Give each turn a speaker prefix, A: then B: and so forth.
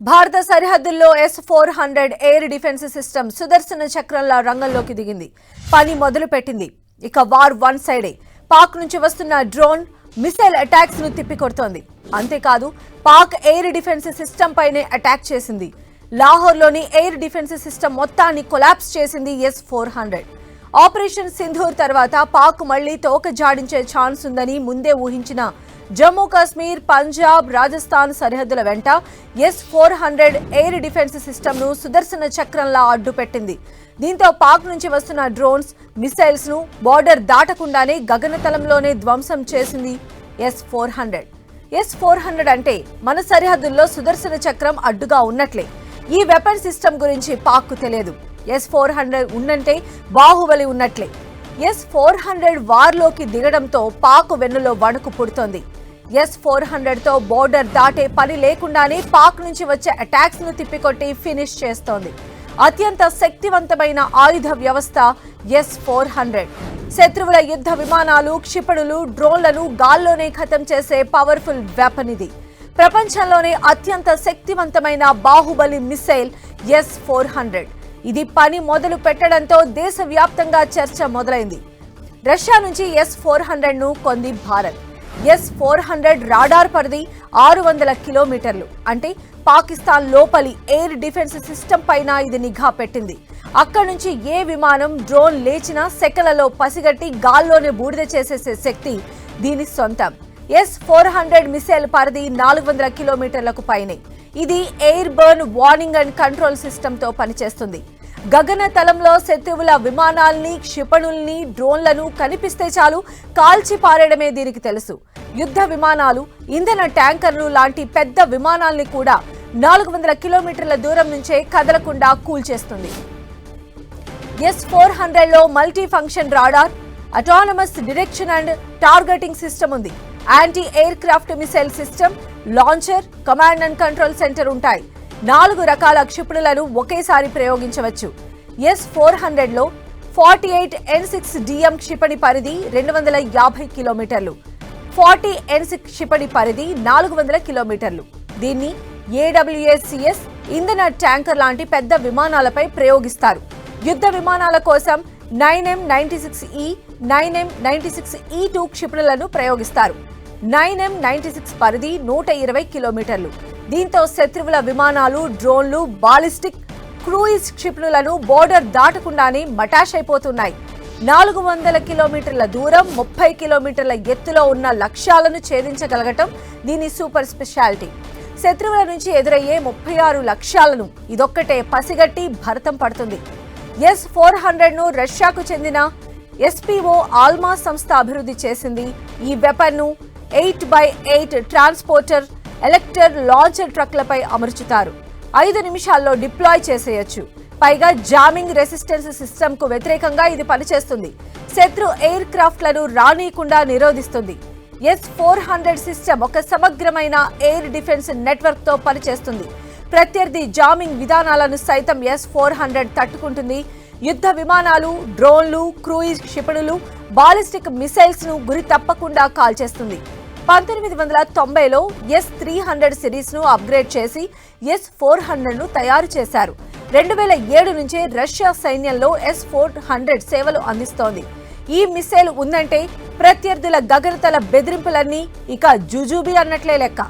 A: భారత సరిహద్దుల్లో S-400 air defence system సుదర్శన చక్రంలా రంగంలోకి దిగింది. పని మొదలుపెట్టింది. ఇక వార్ వన్ సైడే పాక్ నుంచి వస్తున్న డ్రోన్ మిసైల్ అటాక్స్ ను తిప్పికొడుతోంది. అంతేకాదు పాక్ ఎయిర్ డిఫెన్స్ సిస్టమ్ పైనే అటాక్ చేసింది. లాహోర్లోని ఎయిర్ డిఫెన్స్ సిస్టమ్ మొత్తాన్ని కొలాప్స్ చేసింది S-400. ఆపరేషన్ సింధూర్ తర్వాత పాక్ మళ్లీ తోక జాడించే ఛాన్స్ ఉందని ముందే ఊహించిన జమ్మూ కాశ్మీర్, పంజాబ్, రాజస్థాన్ సరిహద్దుల వెంట S-400 ఎయిర్ డిఫెన్స్ సిస్టమ్ ను సుదర్శన చక్రంలా అడ్డుపెట్టింది. దీంతో పాక్ నుంచి వస్తున్న డ్రోన్స్, మిసైల్స్ ను బోర్డర్ దాటకుండానే గగనతలంలోనే ధ్వంసం చేసింది S-400. S-400 అంటే మన సరిహద్దుల్లో సుదర్శన చక్రం అడ్డుగా ఉన్నట్లే. ఈ వెపన్ సిస్టమ్ గురించి పాక్ కు తెలియదు. S-400 ఉన్నంటే బాహుబలి ఉన్నట్లే. S-400 వార్లోకి దిగడంతో పాక్ వెన్నులో వణుకు పుడుతోంది. S-400 తో బోర్డర్ దాటే పని లేకుండానే పాక్ నుంచి వచ్చే అటాక్స్ ను తిప్పికొట్టి ఫినిష్ చేస్తోంది. అత్యంత శక్తివంతమైన ఆయుధ వ్యవస్థ S-400. శత్రువుల యుద్ధ విమానాలు, క్షిపణులు, డ్రోన్లను గాల్లోనే ఖతం చేసే పవర్ఫుల్ వెపన్ ఇది. ప్రపంచంలోనే అత్యంత శక్తివంతమైన బాహుబలి మిసైల్ S-400. ఇది పని మొదలు పెట్టడంతో దేశవ్యాప్తంగా చర్చ మొదలైంది. రష్యా నుంచి S-400 ను కొంది భారత్. S-400 రాడార్ పరిధి 600 కిలోమీటర్లు. అంటే పాకిస్తాన్ లోపలి ఎయిర్ డిఫెన్స్ సిస్టమ్ పైన ఇది నిఘా పెట్టింది. అక్కడి నుంచి ఏ విమానం, డ్రోన్ లేచినా సెకలలో పసిగట్టి గాల్లోనే బూడిద చేసేసే శక్తి దీని సొంతం. S-400 మిసైల్ పరిధి 400 కిలోమీటర్లకు పైనే. ఇది air burn warning and control system తో పనిచేస్తుంది. గగన తలంలో శత్రువుల విమానాల్ని, క్షిపణుల్ని, డ్రోన్లను కనిపిస్తే చాలు కాల్చి పారేయడమే దీనికి తెలుసు. యుద్ధ విమానాలు, ఇంధన ట్యాంకర్లు లాంటి పెద్ద విమానాల్ని కూడా 400 కిలోమీటర్ల దూరం నుంచే కదలకుండా కూల్చేస్తుంది. S-400 లో multi function radar, autonomous direction and targeting system ఉంది. Anti aircraft missile system, launcher, command and control centre ఉంటాయి. 4 రకాల క్షిపణులను ఒకేసారి ప్రయోగించవచ్చు. S-400 లో 48 N6DM క్షిపణి పరిధి 250 కిలోమీటర్లు, 40 N6 క్షిపణి పరిధి 400 కిలోమీటర్లు. దీన్ని AWACS ఇంధన ట్యాంకర్ లాంటి పెద్ద విమానాలపై ప్రయోగిస్తారు. యుద్ధ విమానాల కోసం 9M96E, 9M96E2 క్షిపణులను ప్రయోగిస్తారు. 9M96 పరిధి 120 కిలోమీటర్లు. దీంతో శత్రువుల విమానాలు, డ్రోన్లు, బాలిస్టిక్, క్రూయిజ్ క్షిపణులను బోర్డర్ దాటకుండానే మటాష్ అయిపోతున్నాయి. 400 కిలోమీటర్ల దూరం, 30 కిలోమీటర్ల ఎత్తులో ఉన్న లక్ష్యాలను ఛేదించగలగటం దీని సూపర్ స్పెషాలిటీ. శత్రువుల నుంచి ఎదురయ్యే 36 లక్ష్యాలను ఇదొక్కటే పసిగట్టి భరతం పడుతుంది. S-400 ను రష్యాకు చెందిన SPO ఆల్మా సంస్థ అభివృద్ధి చేసింది. ఈ వెపన్ ను 8x8 ట్రాన్స్పోర్టర్, ఎలక్టర్, లాంచర్ ట్రక్లపై అమర్చుతారు. 5 నిమిషాల్లో డిప్లాయ్ చేసేయచ్చు. పైగా జామింగ్ రెసిస్టెన్స్ సిస్టమ్ కు వ్యతిరేకంగా ఇది పనిచేస్తుంది. శత్రు ఎయిర్ క్రాఫ్ట్లను రానీయకుండా నిరోధిస్తుంది. S-400 సిస్టమ్ ఒక సమగ్రమైన ఎయిర్ డిఫెన్స్ నెట్వర్క్ తో పనిచేస్తుంది. ప్రత్యర్థి జామింగ్ విధానాలను సైతం S-400 తట్టుకుంటుంది. యుద్ధ విమానాలు, డ్రోన్లు, క్రూయిజ్ క్షిపణులు, బాలిస్టిక్ మిసైల్స్ ను గురి తప్పకుండా కాల్చేస్తుంది. 1990లో S-300 సిరీస్ ను అప్గ్రేడ్ చేసి S-400 ను తయారు చేశారు. 2007 నుంచే రష్యా సైన్యంలో S-400 సేవలు అందిస్తోంది. ఈ మిసైల్ ఉందంటే ప్రత్యర్థుల గగనతల బెదిరింపులన్నీ ఇక జుజుబి అన్నట్లే లెక్క.